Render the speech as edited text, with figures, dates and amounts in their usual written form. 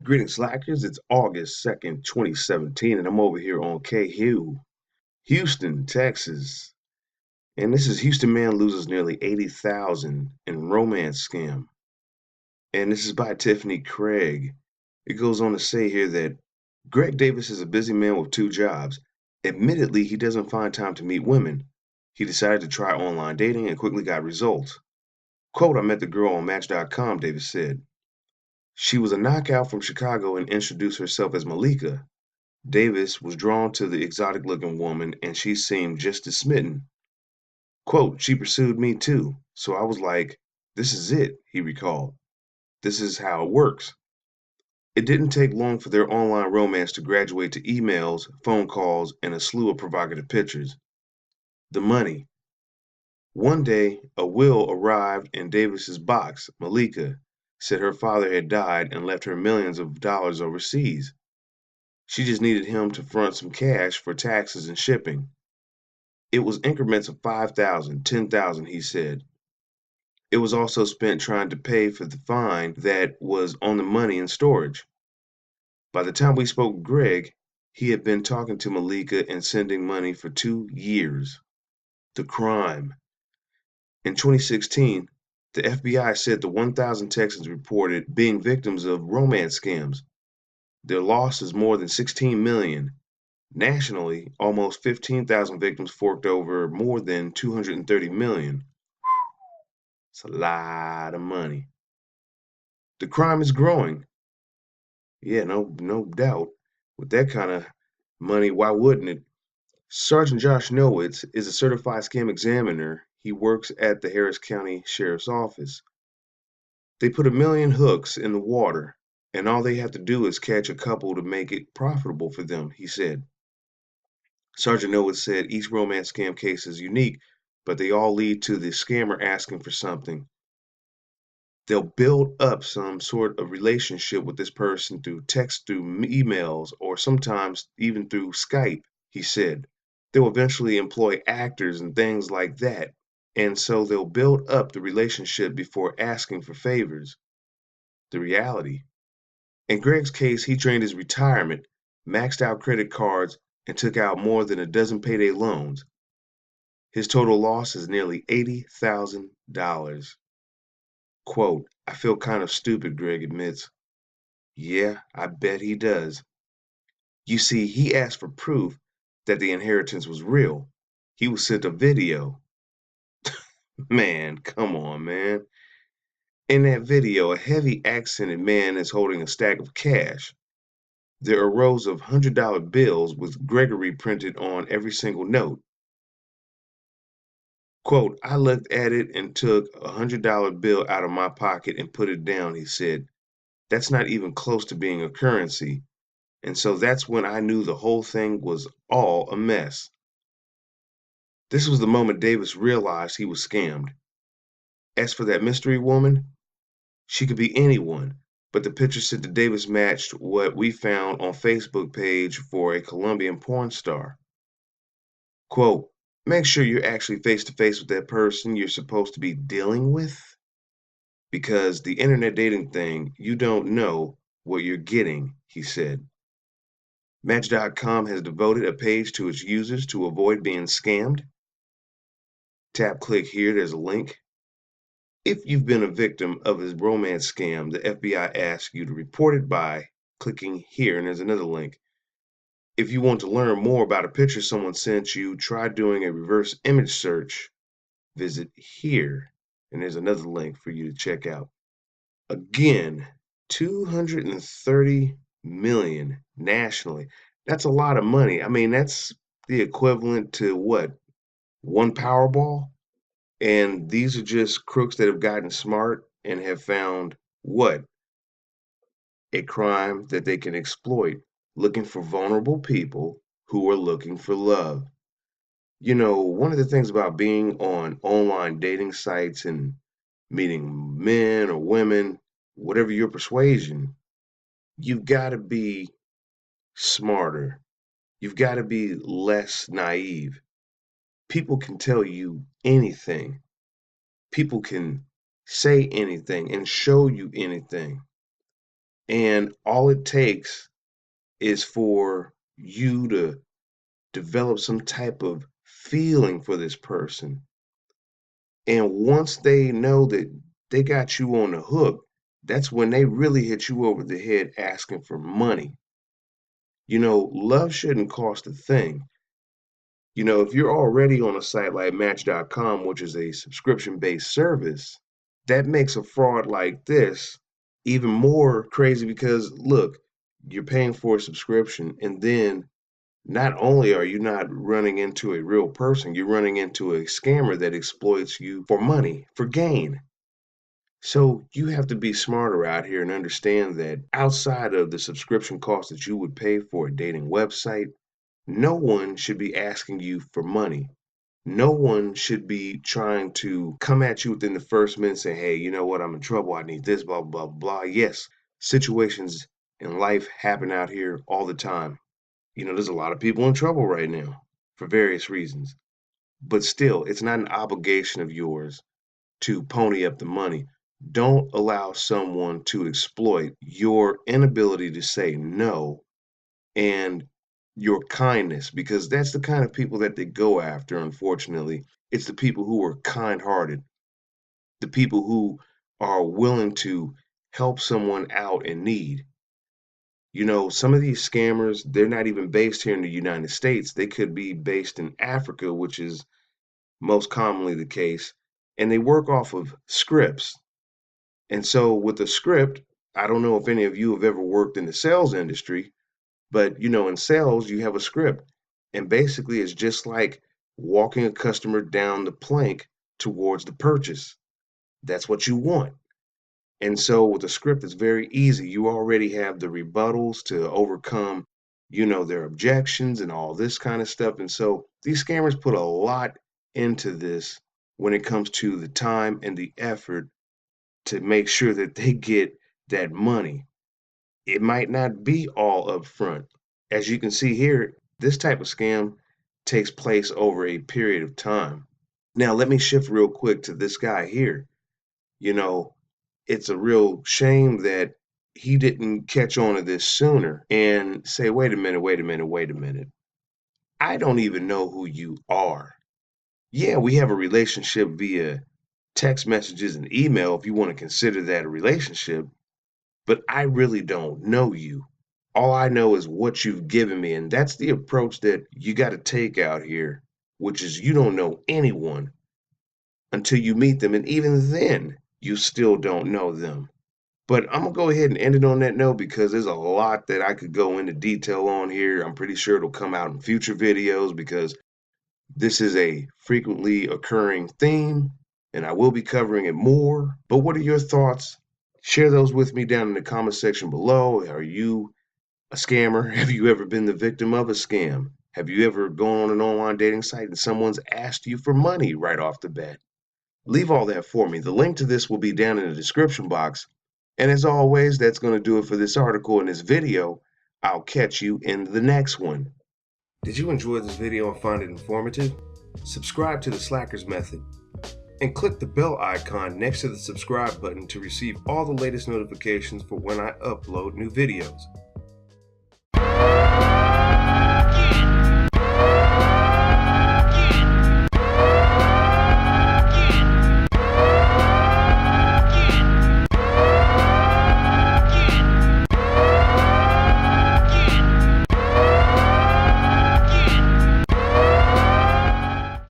Greetings, Slackers. It's August 2nd, 2017, and I'm over here on KHU, Houston, Texas. And this is Houston Man Loses Nearly 80,000 in Romance Scam. And this is by Tiffany Craig. It goes on to say here that Greg Davis is a busy man with two jobs. Admittedly, he doesn't find time to meet women. He decided to try online dating and quickly got results. Quote, I met the girl on Match.com, Davis said. She was a knockout from Chicago and introduced herself as Malika. Davis was drawn to the exotic-looking woman, and she seemed just as smitten. Quote, she pursued me too, so I was like, this is it, he recalled. This is how it works. It didn't take long for their online romance to graduate to emails, phone calls, and a slew of provocative pictures. The money. One day, a will arrived in Davis's box. Malika said her father had died and left her millions of dollars overseas. She just needed him to front some cash for taxes and shipping. It was increments of 5,000, 10,000, he said. It was also spent trying to pay for the fine that was on the money in storage. By the time we spoke with Greg, he had been talking to Malika and sending money for 2 years. The crime. In 2016, the FBI said the 1,000 Texans reported being victims of romance scams. Their loss is more than 16 million. Nationally, almost 15,000 victims forked over more than 230 million. It's a lot of money. The crime is growing. Yeah, no doubt. With that kind of money, why wouldn't it? Sergeant Josh Nowitz is a certified scam examiner. He works at the Harris County Sheriff's Office. They put a million hooks in the water, and all they have to do is catch a couple to make it profitable for them, he said. Sergeant Nowitz said each romance scam case is unique, but they all lead to the scammer asking for something. They'll build up some sort of relationship with this person through text, through emails, or sometimes even through Skype, he said. They'll eventually employ actors and things like that. And so they'll build up the relationship before asking for favors. The reality. In Greg's case, he drained his retirement, maxed out credit cards, and took out more than a dozen payday loans. His total loss is nearly $80,000. Quote, I feel kind of stupid, Greg admits. Yeah, I bet he does. You see, he asked for proof that the inheritance was real. He was sent a video. Man, come on, man. In that video, a heavy accented man is holding a stack of cash. There are rows of $100 bills with Gregory printed on every single note. Quote, I looked at it and took a $100 bill out of my pocket and put it down, he said. That's not even close to being a currency. And so that's when I knew the whole thing was all a mess. This was the moment Davis realized he was scammed. As for that mystery woman, she could be anyone, but the picture sent to Davis matched what we found on Facebook page for a Colombian porn star. Quote, make sure you're actually face to face with that person you're supposed to be dealing with, because the internet dating thing, you don't know what you're getting, he said. Match.com has devoted a page to its users to avoid being scammed. Tap click here, there's a link. If you've been a victim of a romance scam, the FBI asks you to report it by clicking here, and there's another link. If you want to learn more about a picture someone sent you, try doing a reverse image search. Visit here, and there's another link for you to check out. Again, 230 million nationally. That's a lot of money. I mean, that's the equivalent to what? One Powerball? And these are just crooks that have gotten smart and have found what? A crime that they can exploit, looking for vulnerable people who are looking for love. You know, one of the things about being on online dating sites and meeting men or women, whatever your persuasion, you've got to be smarter. You've got to be less naive. People can tell you anything. People can say anything and show you anything. And all it takes is for you to develop some type of feeling for this person. And once they know that they got you on the hook, that's when they really hit you over the head asking for money. Love shouldn't cost a thing. If you're already on a site like Match.com, which is a subscription-based service, that makes a fraud like this even more crazy because look, you're paying for a subscription, and then not only are you not running into a real person, you're running into a scammer that exploits you for money, for gain. So you have to be smarter out here and understand that outside of the subscription cost that you would pay for a dating website, no one should be asking you for money. No one should be trying to come at you within the first minute and say, hey, you know what, I'm in trouble, I need this, blah, blah, blah. Yes, situations in life happen out here all the time. There's a lot of people in trouble right now for various reasons. But still, it's not an obligation of yours to pony up the money. Don't allow someone to exploit your inability to say no and your kindness, because that's the kind of people that they go after, unfortunately. It's the people who are kind-hearted, the people who are willing to help someone out in need. Some of these scammers, they're not even based here in the United States. They could be based in Africa, which is most commonly the case, and they work off of scripts. And so with a script, I don't know if any of you have ever worked in the sales industry, but in sales, you have a script. And basically, it's just like walking a customer down the plank towards the purchase. That's what you want. And so with a script, it's very easy. You already have the rebuttals to overcome, their objections and all this kind of stuff. And so these scammers put a lot into this when it comes to the time and the effort to make sure that they get that money. It might not be all upfront. As you can see here, this type of scam takes place over a period of time. Now, let me shift real quick to this guy here. You know, it's a real shame that he didn't catch on to this sooner and say, wait a minute, wait a minute, wait a minute. I don't even know who you are. Yeah, we have a relationship via text messages and email if you want to consider that a relationship, but I really don't know you. All I know is what you've given me, and that's the approach that you got to take out here, which is you don't know anyone until you meet them, and even then, you still don't know them. But I'm gonna go ahead and end it on that note because there's a lot that I could go into detail on here. I'm pretty sure it'll come out in future videos because this is a frequently occurring theme and I will be covering it more. But what are your thoughts? Share those with me down in the comment section below. Are you a scammer? Have you ever been the victim of a scam? Have you ever gone on an online dating site and someone's asked you for money right off the bat? Leave all that for me. The link to this will be down in the description box. And as always, that's going to do it for this article and this video. I'll catch you in the next one. Did you enjoy this video and find it informative? Subscribe to the Slackers Method and click the bell icon next to the subscribe button to receive all the latest notifications for when I upload new videos.